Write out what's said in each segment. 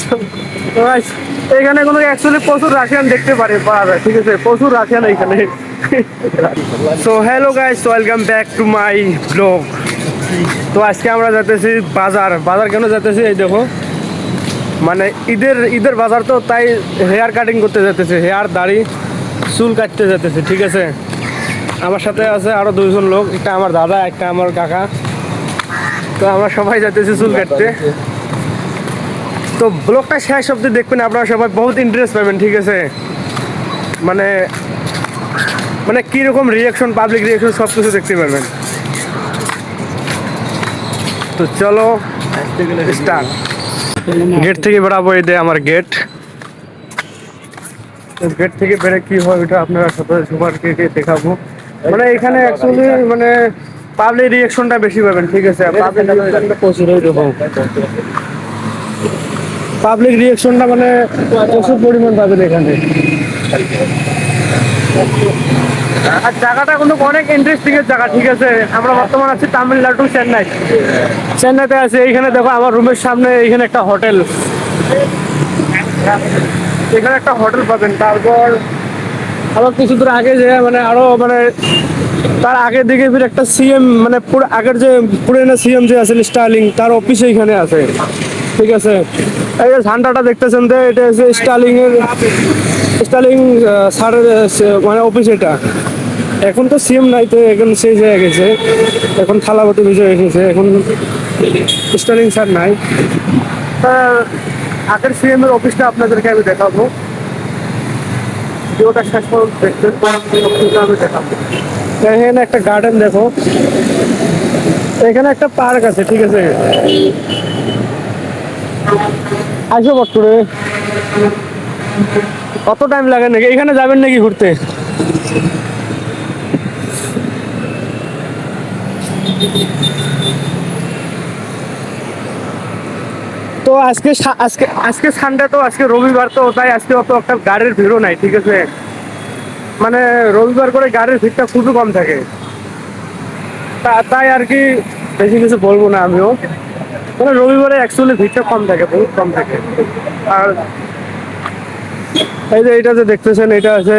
তো guys, এখানে কোনো অ্যাকচুয়ালি প্রচুর রাশিয়ান দেখতে পাওয়া যায়, ঠিক আছে, প্রচুর রাশিয়ান এখানে। So hello guys, welcome back to my blog. তো আজকে আমরা যাইতেছি বাজার। বাজার কেন যাইতেছি এই দেখো, মানে ঈদের বাজার, তো তাই হেয়ার কাটিং করতে যেতেছে, হেয়ার দাড়ি চুল কাটতে যেতেছে, ঠিক আছে। আমার সাথে আছে আরো দুইজন লোক, একটা আমার দাদা, একটা আমার কাকা। তো আমরা সবাই যাইতেছি চুল কাটতে। তো ব্লগটা শেষ অবধি দেখবেন, আপনারা সবাই বহুত ইন্টারেস্ট পাবেন, ঠিক আছে। মানে মানে কীরকম রিয়াকশন, পাবলিক রিয়াকশন সব কিছু দেখতে পারবেন। তো চলো স্টার্ট। গেট থেকে বেরাবো, এই দে আমার গেট। গেট থেকে বেরে কি হয় ওটা আপনারা সাথে সবাইকে দেখাবো। মানে এখানে অ্যাকচুয়ালি মানে পাবলিক রিয়াকশনটা বেশি পাবেন, ঠিক আছে। পাবলিক রিয়াকশনটা মানে প্রচুর পরিমাণ পাবেন এখানে। আর জায়গাটা কিন্তু অনেক ইন্টারেস্টিং এর জায়গা, ঠিক আছে। আমরা বর্তমানে আছি তামিলনাড়ু, চেন্নাইতে আছি। এইখানে দেখো আমার রুমের সামনে এইখানে একটা হোটেল, এখানে একটা হোটেল পাবেন। তারপর আবার কিছু দূর আগে যে মানে আরো মানে তার আগের দিকে ফির একটা সিএম, মানে পুরো আগের যে পুরনো সিএম যে আছেন স্টার্লিং, তার অফিস এইখানে আছে, ঠিক আছে। এই যে ঝান্ডাটা দেখতেছেন, তো এটা হচ্ছে স্টার্লিং স্যারের মানে অফিস এটা। এখন তো সিএম নাই, তো এখন সেই জায়গায় গেছে, এখন থালাপতি বিজয় এসেছে, এখন স্টার্লিং স্যার নাই। আগের সিএম এর অফিসটা আপনাদেরকে আমি দেখাবো, ভিডিওটা শেষ পর্যন্ত দেখতে আমি দেখাবো। এখানে একটা গার্ডেন দেখো, এখানে একটা পার্ক আছে, ঠিক আছে। আসবো বটপুরে, কত টাইম লাগে নাকি? এখানে যাবেন নাকি ঘুরতে? তো আজকে আজকে আজকে সানডে, তো আজকে রবিবার, তো তাই আজকে অত একটা গাড়ির ভিড়ও নাই, ঠিক আছে। মানে রবিবার করে গাড়ির ভিড়টা খুবই কম থাকে, তাই আর কি বেশি কিছু বলবো না আমিও। মানে রবিবারে অ্যাকচুয়ালি ভিড়টা কম থাকে, বহুত কম থাকে। আর এই যে এটা যে দেখতেছেন, এটা আছে,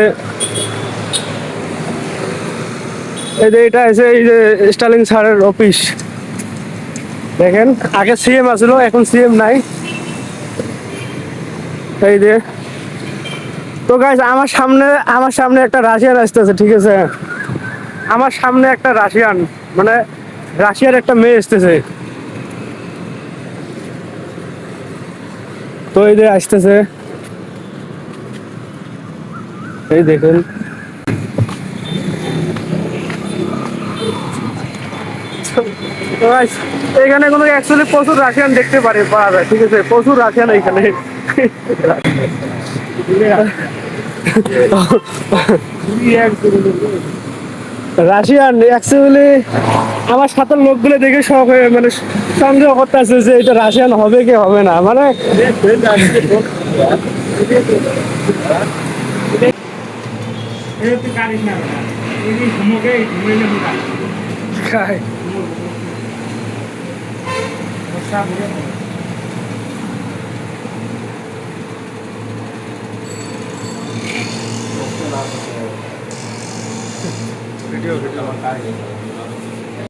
এই যে এটা আছে এই যে স্টার্লিং স্যারের অফিস। দেখেন আগে সিএম আসলো, এখন সিএম নাই, এই যে। তো গাইস, আমার সামনে একটা রাশিয়ান আসতেছে, ঠিক আছে। আমার সামনে একটা রাশিয়ান, মানে রাশিয়ার একটা মেয়ে আসতেছে। তো এই যে আসতেছে, এই দেখুন। তো guys, এখানে কোনো অ্যাকচুয়ালি প্রচুর রাশিয়ান দেখতে পাওয়া যায়, ঠিক আছে, প্রচুর রাশিয়ান এখানে। রাশিয়ান অ্যাকচুয়ালি আমার সাথে লোকগুলো দেখে শখ হয়ে মানে সন্দেহ করতেছে যে এটা রাশিয়ান হবে কি হবে না, মানে ভিডিও